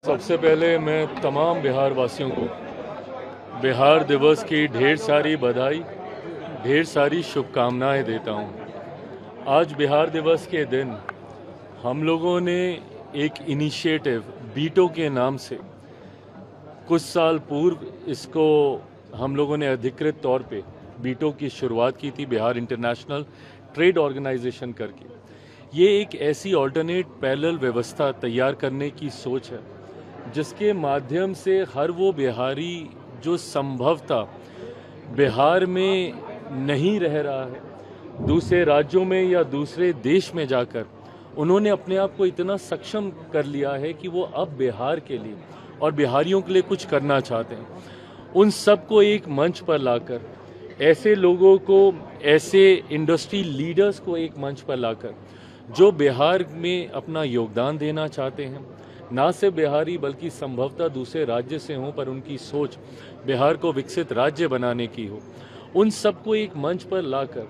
सबसे पहले मैं तमाम बिहार वासियों को बिहार दिवस की ढेर सारी बधाई, ढेर सारी शुभकामनाएं देता हूं। आज बिहार दिवस के दिन हम लोगों ने एक इनिशिएटिव बीटो के नाम से कुछ साल पूर्व इसको हम लोगों ने अधिकृत तौर पे बीटो की शुरुआत की थी, बिहार इंटरनेशनल ट्रेड ऑर्गेनाइजेशन करके। ये एक ऐसी ऑल्टरनेट पैरेलल व्यवस्था तैयार करने की सोच है जिसके माध्यम से हर वो बिहारी जो संभवतः बिहार में नहीं रह रहा है, दूसरे राज्यों में या दूसरे देश में जाकर उन्होंने अपने आप को इतना सक्षम कर लिया है कि वो अब बिहार के लिए और बिहारियों के लिए कुछ करना चाहते हैं, उन सबको एक मंच पर लाकर, ऐसे लोगों को, ऐसे इंडस्ट्री लीडर्स को एक मंच पर लाकर जो बिहार में अपना योगदान देना चाहते हैं, ना सिर्फ बिहारी बल्कि संभवतः दूसरे राज्य से हों पर उनकी सोच बिहार को विकसित राज्य बनाने की हो, उन सबको एक मंच पर लाकर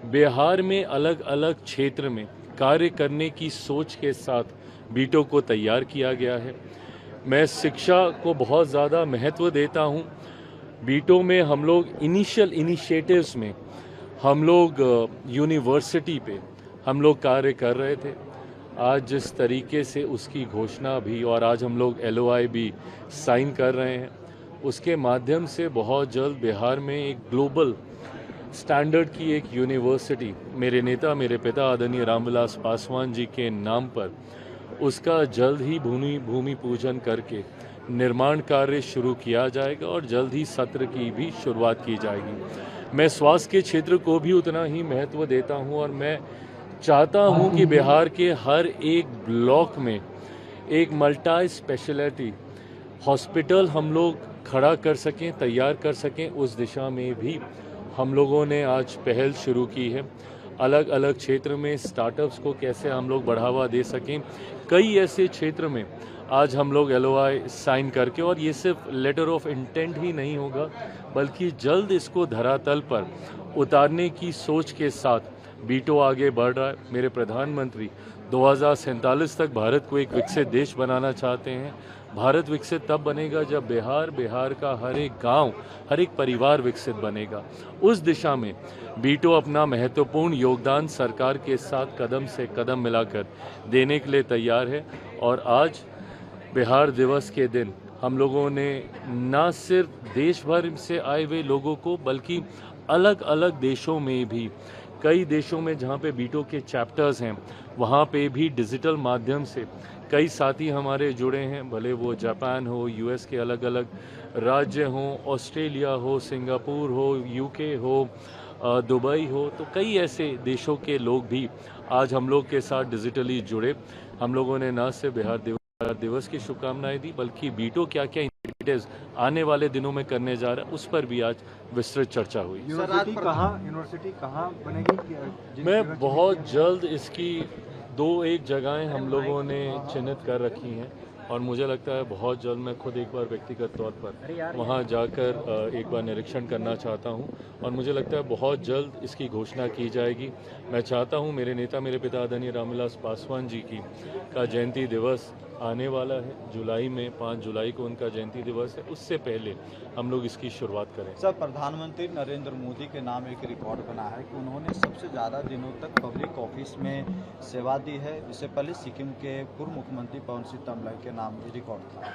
बिहार में अलग अलग क्षेत्र में कार्य करने की सोच के साथ बीटो को तैयार किया गया है। मैं शिक्षा को बहुत ज़्यादा महत्व देता हूँ। बीटो में हम लोग इनिशियल इनिशिएटिव्स में हम लोग यूनिवर्सिटी पे हम लोग कार्य कर रहे थे। आज जिस तरीके से उसकी घोषणा भी और आज हम लोग LOI भी साइन कर रहे हैं, उसके माध्यम से बहुत जल्द बिहार में एक ग्लोबल स्टैंडर्ड की एक यूनिवर्सिटी मेरे नेता, मेरे पिता आदरणीय रामविलास पासवान जी के नाम पर उसका जल्द ही भूमि पूजन करके निर्माण कार्य शुरू किया जाएगा और जल्द ही सत्र की भी शुरुआत की जाएगी। मैं स्वास्थ्य के क्षेत्र को भी उतना ही महत्व देता हूं और मैं चाहता हूं कि बिहार के हर एक ब्लॉक में एक मल्टी स्पेशलिटी हॉस्पिटल हम लोग खड़ा कर सकें, तैयार कर सकें। उस दिशा में भी हम लोगों ने आज पहल शुरू की है। अलग अलग क्षेत्र में स्टार्टअप्स को कैसे हम लोग बढ़ावा दे सकें, कई ऐसे क्षेत्र में आज हम लोग LOI साइन करके, और ये सिर्फ लेटर ऑफ इंटेंट ही नहीं होगा बल्कि जल्द इसको धरातल पर उतारने की सोच के साथ बीटो आगे बढ़ रहा है। मेरे प्रधानमंत्री 2047 तक भारत को एक विकसित देश बनाना चाहते हैं। भारत विकसित तब बनेगा जब बिहार का हर एक गांव, हर एक परिवार विकसित बनेगा। उस दिशा में बीटो अपना महत्वपूर्ण योगदान सरकार के साथ कदम से कदम मिलाकर देने के लिए तैयार है। और आज बिहार दिवस के दिन हम लोगों ने न सिर्फ देश भर से आए हुए लोगों को बल्कि अलग अलग देशों में भी, कई देशों में जहाँ पे बीटो के चैप्टर्स हैं वहाँ पे भी डिजिटल माध्यम से कई साथी हमारे जुड़े हैं, भले वो जापान हो, US के अलग अलग राज्य हों, ऑस्ट्रेलिया हो, सिंगापुर हो, UK हो, दुबई हो, तो कई ऐसे देशों के लोग भी आज हम लोग के साथ डिजिटली जुड़े। हम लोगों ने न सिर्फ बिहार दिवस की शुभकामनाएं दी बल्कि बीटो क्या क्या इनिशिएटिव्स आने वाले दिनों में करने जा रहा है उस पर भी आज विस्तृत चर्चा हुई। यूनिवर्सिटी कहाँ बनेगी? मैं बहुत जल्द इसकी 2-1 जगहें हम लोगों ने चिन्हित कर रखी हैं और मुझे लगता है बहुत जल्द मैं खुद एक बार व्यक्तिगत तौर पर वहां जाकर एक बार निरीक्षण करना चाहता हूं और मुझे लगता है बहुत जल्द इसकी घोषणा की जाएगी। मैं चाहता हूं, मेरे नेता, मेरे पिता आदरणीय रामविलास पासवान जी का जयंती दिवस आने वाला है जुलाई में, 5 जुलाई को उनका जयंती दिवस है, उससे पहले हम लोग इसकी शुरुआत करें। सर, प्रधानमंत्री नरेंद्र मोदी के नाम एक रिकॉर्ड बना है कि उन्होंने सबसे ज़्यादा दिनों तक पब्लिक ऑफिस में सेवा दी है। इससे पहले सिक्किम के पूर्व मुख्यमंत्री पवन सिंह तमलई के नाम ये रिकॉर्ड था।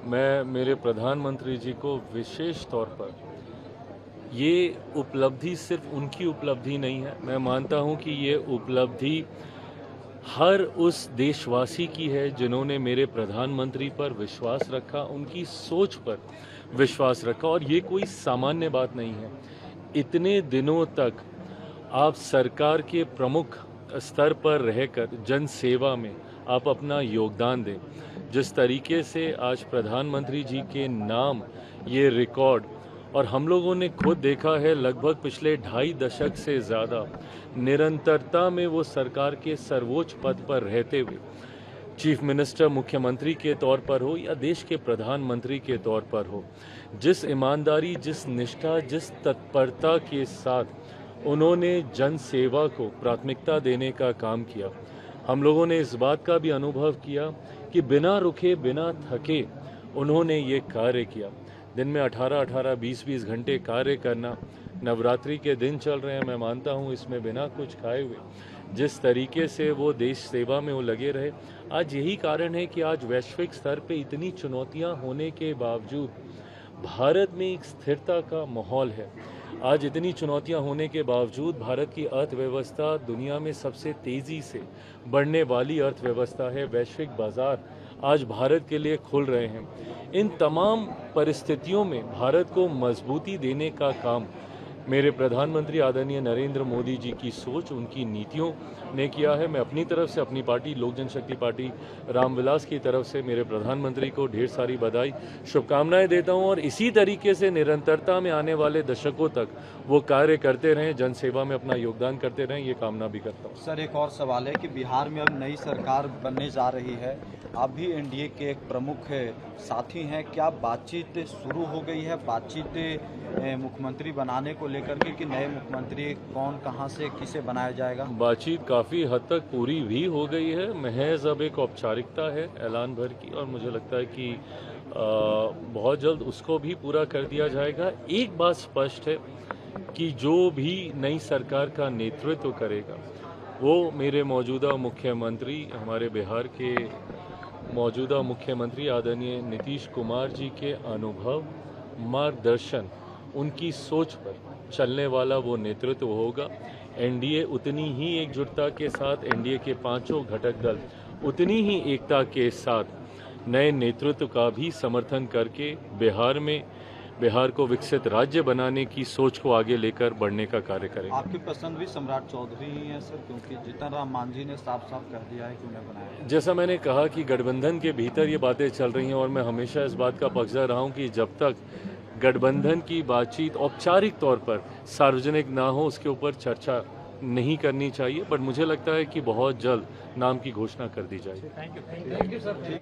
मैं मेरे प्रधानमंत्री जी को विशेष तौर पर, ये उपलब्धि सिर्फ उनकी उपलब्धि नहीं है, मैं मानता हूँ कि ये उपलब्धि हर उस देशवासी की है जिन्होंने मेरे प्रधानमंत्री पर विश्वास रखा, उनकी सोच पर विश्वास रखा। और ये कोई सामान्य बात नहीं है। इतने दिनों तक आप सरकार के प्रमुख स्तर पर रहकर जन सेवा में आप अपना योगदान दें। जिस तरीके से आज प्रधानमंत्री जी के नाम ये रिकॉर्ड, और हम लोगों ने खुद देखा है लगभग पिछले 2.5 दशक से ज़्यादा निरंतरता में वो सरकार के सर्वोच्च पद पर रहते हुए, चीफ मिनिस्टर, मुख्यमंत्री के तौर पर हो या देश के प्रधानमंत्री के तौर पर हो, जिस ईमानदारी, जिस निष्ठा, जिस तत्परता के साथ उन्होंने जन सेवा को प्राथमिकता देने का काम किया, हम लोगों ने इस बात का भी अनुभव किया कि बिना रुके बिना थके उन्होंने ये कार्य किया। दिन में 18-18, 20-20 घंटे कार्य करना, नवरात्रि के दिन चल रहे हैं, मैं मानता हूँ इसमें बिना कुछ खाए हुए जिस तरीके से वो देश सेवा में वो लगे रहे। आज यही कारण है कि आज वैश्विक स्तर पे इतनी चुनौतियाँ होने के बावजूद भारत में एक स्थिरता का माहौल है। आज इतनी चुनौतियां होने के बावजूद भारत की अर्थव्यवस्था दुनिया में सबसे तेज़ी से बढ़ने वाली अर्थव्यवस्था है। वैश्विक बाजार आज भारत के लिए खुल रहे हैं। इन तमाम परिस्थितियों में भारत को मजबूती देने का काम मेरे प्रधानमंत्री आदरणीय नरेंद्र मोदी जी की सोच, उनकी नीतियों ने किया है। मैं अपनी तरफ से, अपनी पार्टी लोक जनशक्ति पार्टी रामविलास की तरफ से मेरे प्रधानमंत्री को ढेर सारी बधाई, शुभकामनाएं देता हूं और इसी तरीके से निरंतरता में आने वाले दशकों तक वो कार्य करते रहें, जनसेवा में अपना योगदान करते रहें, ये कामना भी करता हूँ। सर, एक और सवाल है कि बिहार में अब नई सरकार बनने जा रही है, आप भी एनडीए के एक प्रमुख साथी हैं, क्या बातचीत शुरू हो गई है? बातचीत मुख्यमंत्री बनाने को लेकर के कि नए मुख्यमंत्री कौन, कहां से, किसे बनाया जाएगा? बातचीत काफ़ी हद तक पूरी भी हो गई है, महज अब एक औपचारिकता है ऐलान भर की, और मुझे लगता है कि बहुत जल्द उसको भी पूरा कर दिया जाएगा। एक बात स्पष्ट है कि जो भी नई सरकार का नेतृत्व करेगा वो मेरे मौजूदा मुख्यमंत्री, हमारे बिहार के मौजूदा मुख्यमंत्री आदरणीय नीतीश कुमार जी के अनुभव, मार्गदर्शन, उनकी सोच पर चलने वाला वो नेतृत्व होगा। एनडीए उतनी ही एकजुटता के साथ, एनडीए के पांचों घटक दल उतनी ही एकता के साथ नए नेतृत्व का भी समर्थन करके बिहार को विकसित राज्य बनाने की सोच को आगे लेकर बढ़ने का कार्य करेंगे। आपकी पसंद भी सम्राट चौधरी ही है सर, क्योंकि जीतन राम मांझी ने साफ साफ कह दिया है कि उन्हें बनाया। जैसा मैंने कहा कि गठबंधन के भीतर ये बातें चल रही हैं और मैं हमेशा इस बात का पक्षधर रहा हूँ कि जब तक गठबंधन की बातचीत औपचारिक तौर पर सार्वजनिक ना हो उसके ऊपर चर्चा नहीं करनी चाहिए, बट मुझे लगता है कि बहुत जल्द नाम की घोषणा कर दी जाएगी। Thank you sir.